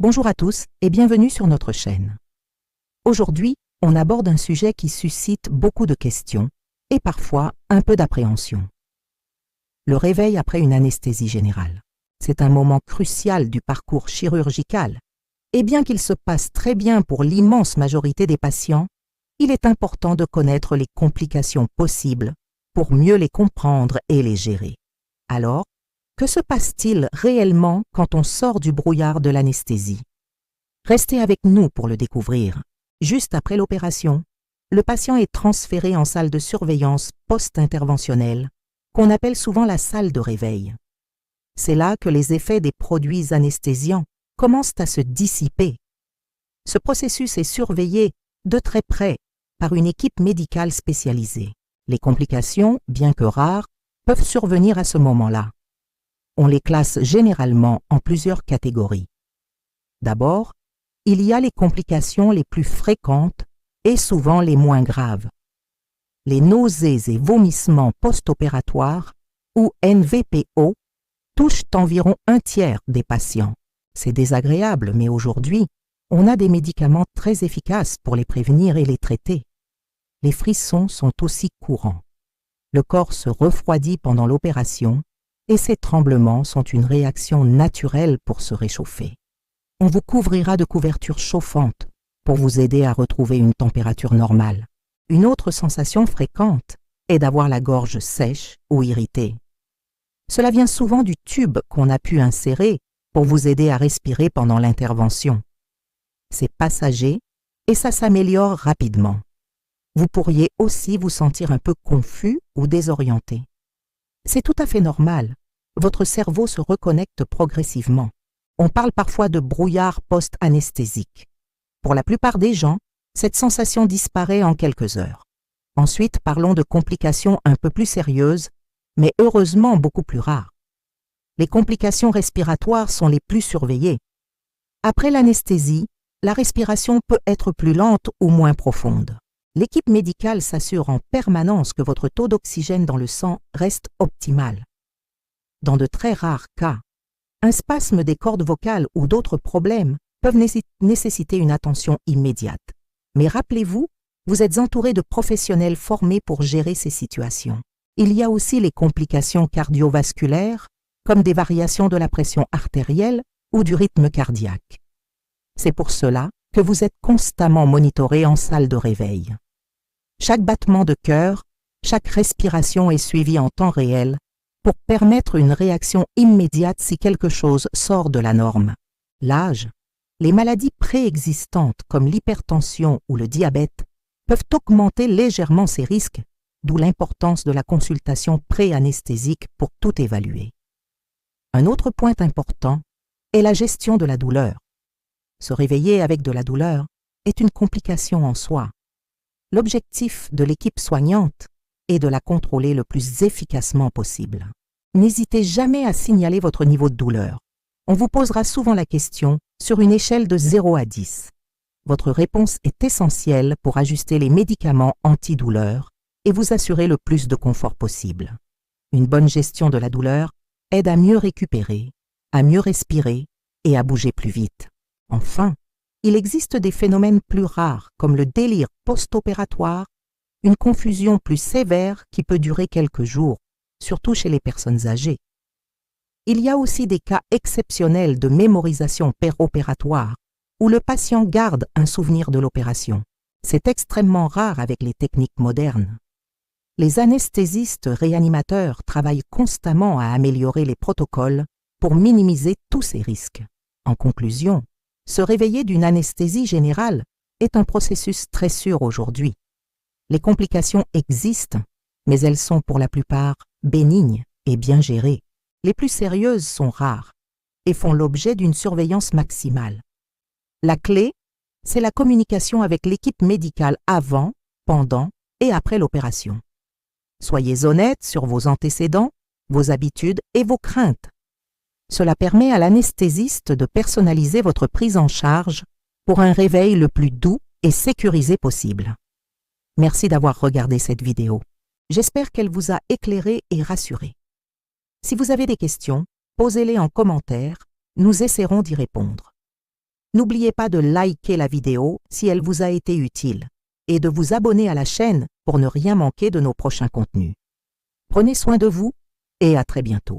Bonjour à tous et bienvenue sur notre chaîne. Aujourd'hui, on aborde un sujet qui suscite beaucoup de questions et parfois un peu d'appréhension. Le réveil après une anesthésie générale. C'est un moment crucial du parcours chirurgical et bien qu'il se passe très bien pour l'immense majorité des patients, il est important de connaître les complications possibles pour mieux les comprendre et les gérer. Alors, que se passe-t-il réellement quand on sort du brouillard de l'anesthésie? Restez avec nous pour le découvrir. Juste après l'opération, le patient est transféré en salle de surveillance post-interventionnelle, qu'on appelle souvent la salle de réveil. C'est là que les effets des produits anesthésiants commencent à se dissiper. Ce processus est surveillé de très près par une équipe médicale spécialisée. Les complications, bien que rares, peuvent survenir à ce moment-là. On les classe généralement en plusieurs catégories. D'abord, il y a les complications les plus fréquentes et souvent les moins graves. Les nausées et vomissements post-opératoires, ou NVPO, touchent environ un tiers des patients. C'est désagréable, mais aujourd'hui, on a des médicaments très efficaces pour les prévenir et les traiter. Les frissons sont aussi courants. Le corps se refroidit pendant l'opération et ces tremblements sont une réaction naturelle pour se réchauffer. On vous couvrira de couvertures chauffantes pour vous aider à retrouver une température normale. Une autre sensation fréquente est d'avoir la gorge sèche ou irritée. Cela vient souvent du tube qu'on a pu insérer pour vous aider à respirer pendant l'intervention. C'est passager et ça s'améliore rapidement. Vous pourriez aussi vous sentir un peu confus ou désorienté. C'est tout à fait normal. Votre cerveau se reconnecte progressivement. On parle parfois de brouillard post-anesthésique. Pour la plupart des gens, cette sensation disparaît en quelques heures. Ensuite, parlons de complications un peu plus sérieuses, mais heureusement beaucoup plus rares. Les complications respiratoires sont les plus surveillées. Après l'anesthésie, la respiration peut être plus lente ou moins profonde. L'équipe médicale s'assure en permanence que votre taux d'oxygène dans le sang reste optimal. Dans de très rares cas, un spasme des cordes vocales ou d'autres problèmes peuvent nécessiter une attention immédiate. Mais rappelez-vous, vous êtes entouré de professionnels formés pour gérer ces situations. Il y a aussi les complications cardiovasculaires, comme des variations de la pression artérielle ou du rythme cardiaque. C'est pour cela que vous êtes constamment monitoré en salle de réveil. Chaque battement de cœur, chaque respiration est suivie en temps réel pour permettre une réaction immédiate si quelque chose sort de la norme. L'âge, les maladies préexistantes comme l'hypertension ou le diabète peuvent augmenter légèrement ces risques, d'où l'importance de la consultation pré-anesthésique pour tout évaluer. Un autre point important est la gestion de la douleur. Se réveiller avec de la douleur est une complication en soi. L'objectif de l'équipe soignante est de la contrôler le plus efficacement possible. N'hésitez jamais à signaler votre niveau de douleur. On vous posera souvent la question sur une échelle de 0 à 10. Votre réponse est essentielle pour ajuster les médicaments antidouleurs et vous assurer le plus de confort possible. Une bonne gestion de la douleur aide à mieux récupérer, à mieux respirer et à bouger plus vite. Enfin, il existe des phénomènes plus rares comme le délire post-opératoire, une confusion plus sévère qui peut durer quelques jours, surtout chez les personnes âgées. Il y a aussi des cas exceptionnels de mémorisation péropératoire où le patient garde un souvenir de l'opération. C'est extrêmement rare avec les techniques modernes. Les anesthésistes réanimateurs travaillent constamment à améliorer les protocoles pour minimiser tous ces risques. En conclusion, se réveiller d'une anesthésie générale est un processus très sûr aujourd'hui. Les complications existent, mais elles sont pour la plupart bénignes et bien gérées. Les plus sérieuses sont rares et font l'objet d'une surveillance maximale. La clé, c'est la communication avec l'équipe médicale avant, pendant et après l'opération. Soyez honnête sur vos antécédents, vos habitudes et vos craintes. Cela permet à l'anesthésiste de personnaliser votre prise en charge pour un réveil le plus doux et sécurisé possible. Merci d'avoir regardé cette vidéo. J'espère qu'elle vous a éclairé et rassuré. Si vous avez des questions, posez-les en commentaire, nous essaierons d'y répondre. N'oubliez pas de liker la vidéo si elle vous a été utile et de vous abonner à la chaîne pour ne rien manquer de nos prochains contenus. Prenez soin de vous et à très bientôt.